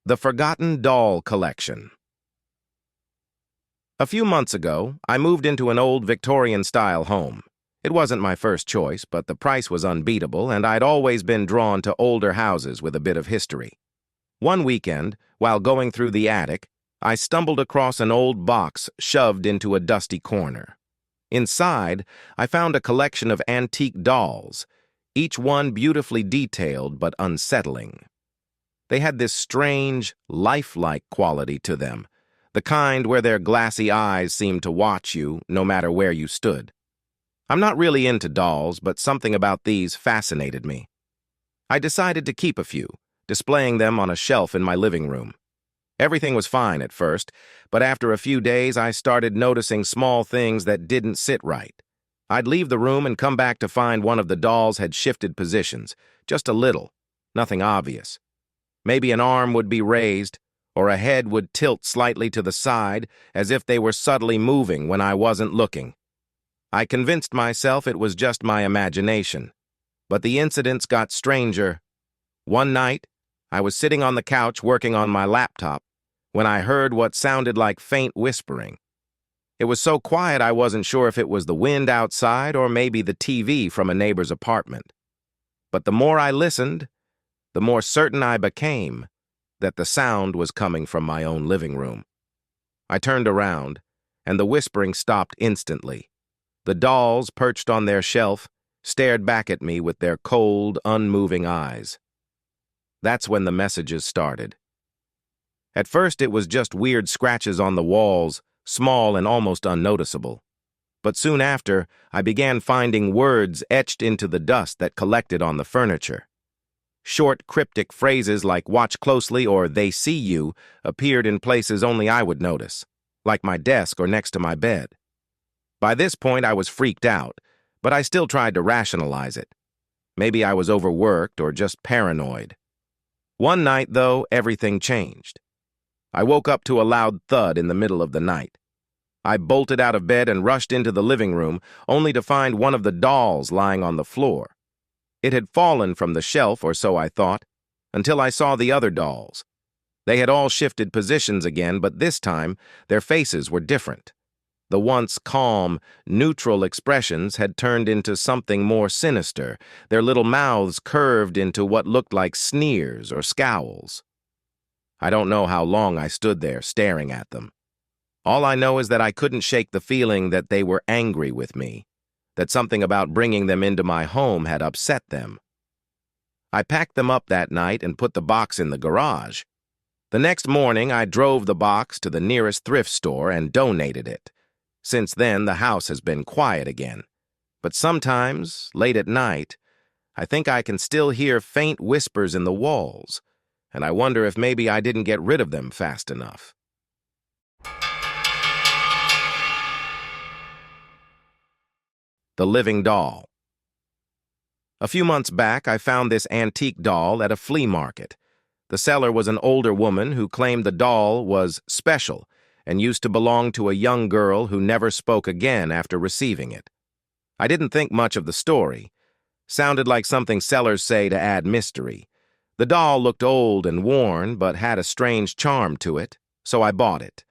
The Forgotten Doll Collection. A few months ago, I moved into an old Victorian-style home. It wasn't my first choice, but the price was unbeatable, and I'd always been drawn to older houses with a bit of history. One weekend, while going through the attic, I stumbled across an old box shoved into a dusty corner. Inside, I found a collection of antique dolls, each one beautifully detailed but unsettling. They had this strange, lifelike quality to them, the kind where their glassy eyes seemed to watch you no matter where you stood. I'm not really into dolls, but something about these fascinated me. I decided to keep a few, displaying them on a shelf in my living room. Everything was fine at first, but after a few days I started noticing small things that didn't sit right. I'd leave the room and come back to find one of the dolls had shifted positions, just a little, nothing obvious. Maybe an arm would be raised, or a head would tilt slightly to the side, as if they were subtly moving when I wasn't looking. I convinced myself it was just my imagination, but the incidents got stranger. One night, I was sitting on the couch working on my laptop when I heard what sounded like faint whispering. It was so quiet I wasn't sure if it was the wind outside or maybe the TV from a neighbor's apartment. But the more I listened, the more certain I became that the sound was coming from my own living room. I turned around, and the whispering stopped instantly. The dolls, perched on their shelf, stared back at me with their cold, unmoving eyes. That's when the messages started. At first, it was just weird scratches on the walls, small and almost unnoticeable. But soon after, I began finding words etched into the dust that collected on the furniture. Short, cryptic phrases like "watch closely" or "they see you" appeared in places only I would notice, like my desk or next to my bed. By this point, I was freaked out, but I still tried to rationalize it. Maybe I was overworked or just paranoid. One night, though, everything changed. I woke up to a loud thud in the middle of the night. I bolted out of bed and rushed into the living room, only to find one of the dolls lying on the floor. It had fallen from the shelf, or so I thought, until I saw the other dolls. They had all shifted positions again, but this time their faces were different. The once calm, neutral expressions had turned into something more sinister, their little mouths curved into what looked like sneers or scowls. I don't know how long I stood there staring at them. All I know is that I couldn't shake the feeling that they were angry with me, that something about bringing them into my home had upset them. I packed them up that night and put the box in the garage. The next morning, I drove the box to the nearest thrift store and donated it. Since then, the house has been quiet again. But sometimes, late at night, I think I can still hear faint whispers in the walls, and I wonder if maybe I didn't get rid of them fast enough. The Living Doll. A few months back, I found this antique doll at a flea market. The seller was an older woman who claimed the doll was special and used to belong to a young girl who never spoke again after receiving it. I didn't think much of the story. Sounded like something sellers say to add mystery. The doll looked old and worn, but had a strange charm to it, so I bought it.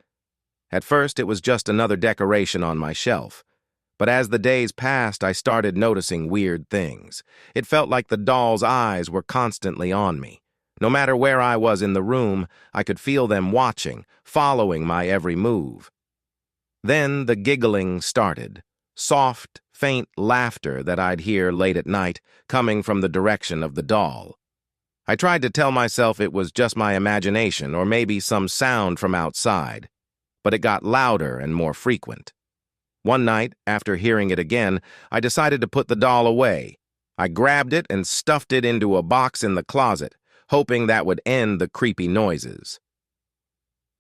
At first, it was just another decoration on my shelf. But as the days passed, I started noticing weird things. It felt like the doll's eyes were constantly on me. No matter where I was in the room, I could feel them watching, following my every move. Then the giggling started. Soft, faint laughter that I'd hear late at night, coming from the direction of the doll. I tried to tell myself it was just my imagination or maybe some sound from outside, but it got louder and more frequent. One night, after hearing it again, I decided to put the doll away. I grabbed it and stuffed it into a box in the closet, hoping that would end the creepy noises.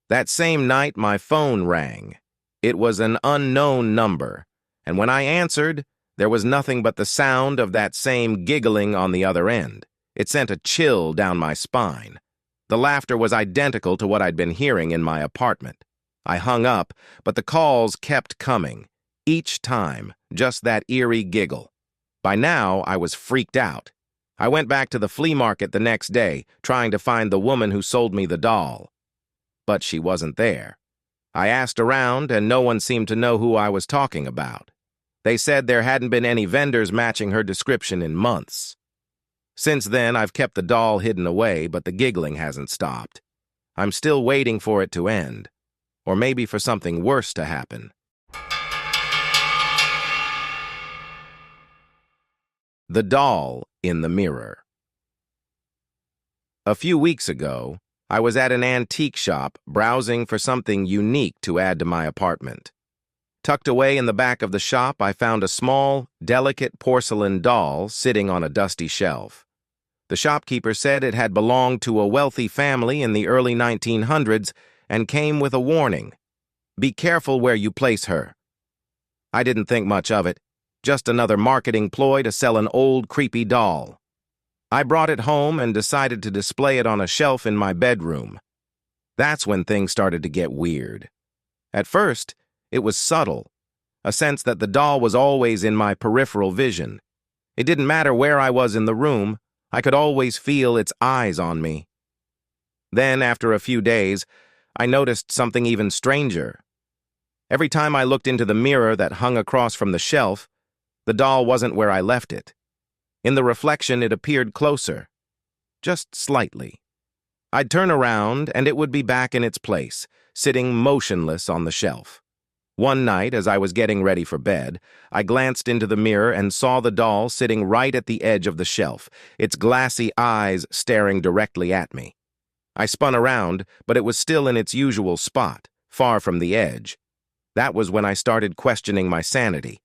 That same night, my phone rang. It was an unknown number, and when I answered, there was nothing but the sound of that same giggling on the other end. It sent a chill down my spine. The laughter was identical to what I'd been hearing in my apartment. I hung up, but the calls kept coming. Each time, just that eerie giggle. By now, I was freaked out. I went back to the flea market the next day, trying to find the woman who sold me the doll. But she wasn't there. I asked around, and no one seemed to know who I was talking about. They said there hadn't been any vendors matching her description in months. Since then, I've kept the doll hidden away, but the giggling hasn't stopped. I'm still waiting for it to end, or maybe for something worse to happen. The doll in the mirror. A few weeks ago, I was at an antique shop browsing for something unique to add to my apartment. Tucked away in the back of the shop, I found a small, delicate porcelain doll sitting on a dusty shelf. The shopkeeper said it had belonged to a wealthy family in the early 1900s and came with a warning. Be careful where you place her. I didn't think much of it, just another marketing ploy to sell an old, creepy doll. I brought it home and decided to display it on a shelf in my bedroom. That's when things started to get weird. At first, it was subtle, a sense that the doll was always in my peripheral vision. It didn't matter where I was in the room, I could always feel its eyes on me. Then, after a few days, I noticed something even stranger. Every time I looked into the mirror that hung across from the shelf, the doll wasn't where I left it. In the reflection, it appeared closer, just slightly. I'd turn around, and it would be back in its place, sitting motionless on the shelf. One night, as I was getting ready for bed, I glanced into the mirror and saw the doll sitting right at the edge of the shelf, its glassy eyes staring directly at me. I spun around, but it was still in its usual spot, far from the edge. That was when I started questioning my sanity.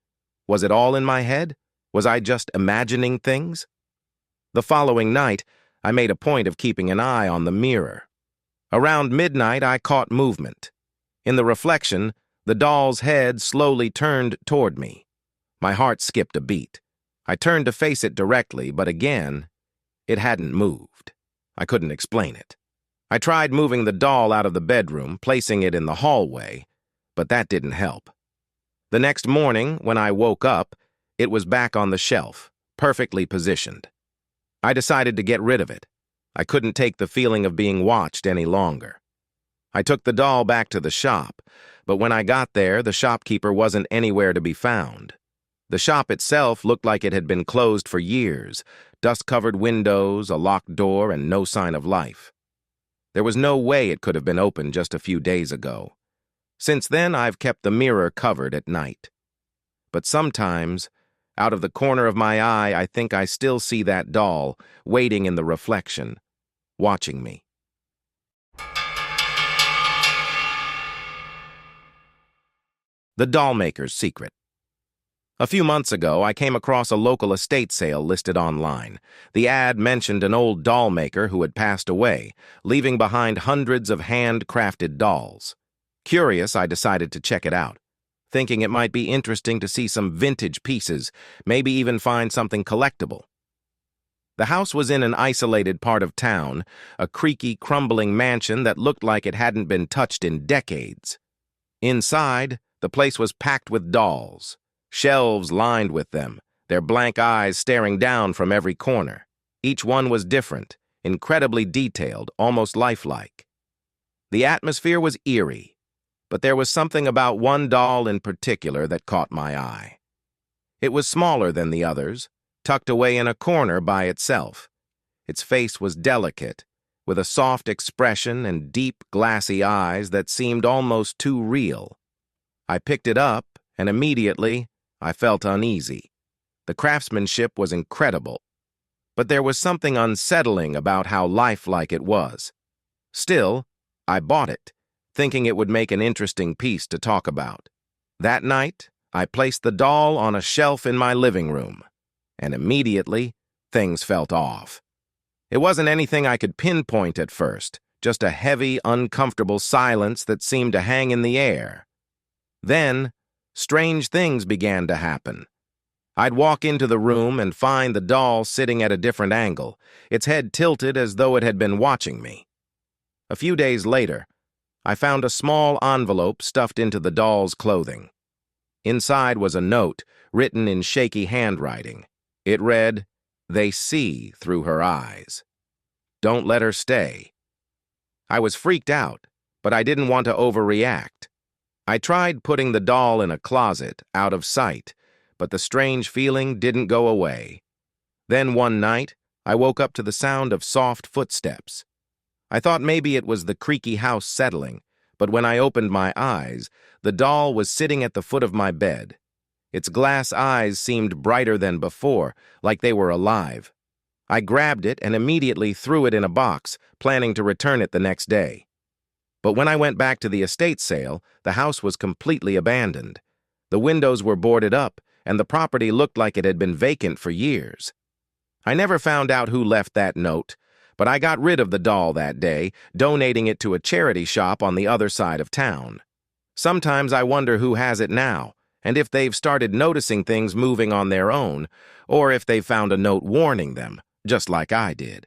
Was it all in my head? Was I just imagining things? The following night, I made a point of keeping an eye on the mirror. Around midnight, I caught movement. In the reflection, the doll's head slowly turned toward me. My heart skipped a beat. I turned to face it directly, but again, it hadn't moved. I couldn't explain it. I tried moving the doll out of the bedroom, placing it in the hallway, but that didn't help. The next morning, when I woke up, it was back on the shelf, perfectly positioned. I decided to get rid of it. I couldn't take the feeling of being watched any longer. I took the doll back to the shop, but when I got there, the shopkeeper wasn't anywhere to be found. The shop itself looked like it had been closed for years, dust-covered windows, a locked door, and no sign of life. There was no way it could have been opened just a few days ago. Since then, I've kept the mirror covered at night. But sometimes, out of the corner of my eye, I think I still see that doll, waiting in the reflection, watching me. The Dollmaker's Secret. A few months ago, I came across a local estate sale listed online. The ad mentioned an old doll maker who had passed away, leaving behind hundreds of hand-crafted dolls. Curious, I decided to check it out, thinking it might be interesting to see some vintage pieces, maybe even find something collectible. The house was in an isolated part of town, a creaky, crumbling mansion that looked like it hadn't been touched in decades. Inside, the place was packed with dolls, shelves lined with them, their blank eyes staring down from every corner. Each one was different, incredibly detailed, almost lifelike. The atmosphere was eerie, but there was something about one doll in particular that caught my eye. It was smaller than the others, tucked away in a corner by itself. Its face was delicate, with a soft expression and deep, glassy eyes that seemed almost too real. I picked it up, and immediately, I felt uneasy. The craftsmanship was incredible, but there was something unsettling about how lifelike it was. Still, I bought it, thinking it would make an interesting piece to talk about. That night, I placed the doll on a shelf in my living room, and immediately, things felt off. It wasn't anything I could pinpoint at first, just a heavy, uncomfortable silence that seemed to hang in the air. Then, strange things began to happen. I'd walk into the room and find the doll sitting at a different angle, its head tilted as though it had been watching me. A few days later, I found a small envelope stuffed into the doll's clothing. Inside was a note, written in shaky handwriting. It read, They see through her eyes. Don't let her stay. I was freaked out, but I didn't want to overreact. I tried putting the doll in a closet, out of sight, but the strange feeling didn't go away. Then one night, I woke up to the sound of soft footsteps. I thought maybe it was the creaky house settling, but when I opened my eyes, the doll was sitting at the foot of my bed. Its glass eyes seemed brighter than before, like they were alive. I grabbed it and immediately threw it in a box, planning to return it the next day. But when I went back to the estate sale, the house was completely abandoned. The windows were boarded up, and the property looked like it had been vacant for years. I never found out who left that note, but I got rid of the doll that day, donating it to a charity shop on the other side of town. Sometimes I wonder who has it now, and if they've started noticing things moving on their own, or if they found a note warning them, just like I did.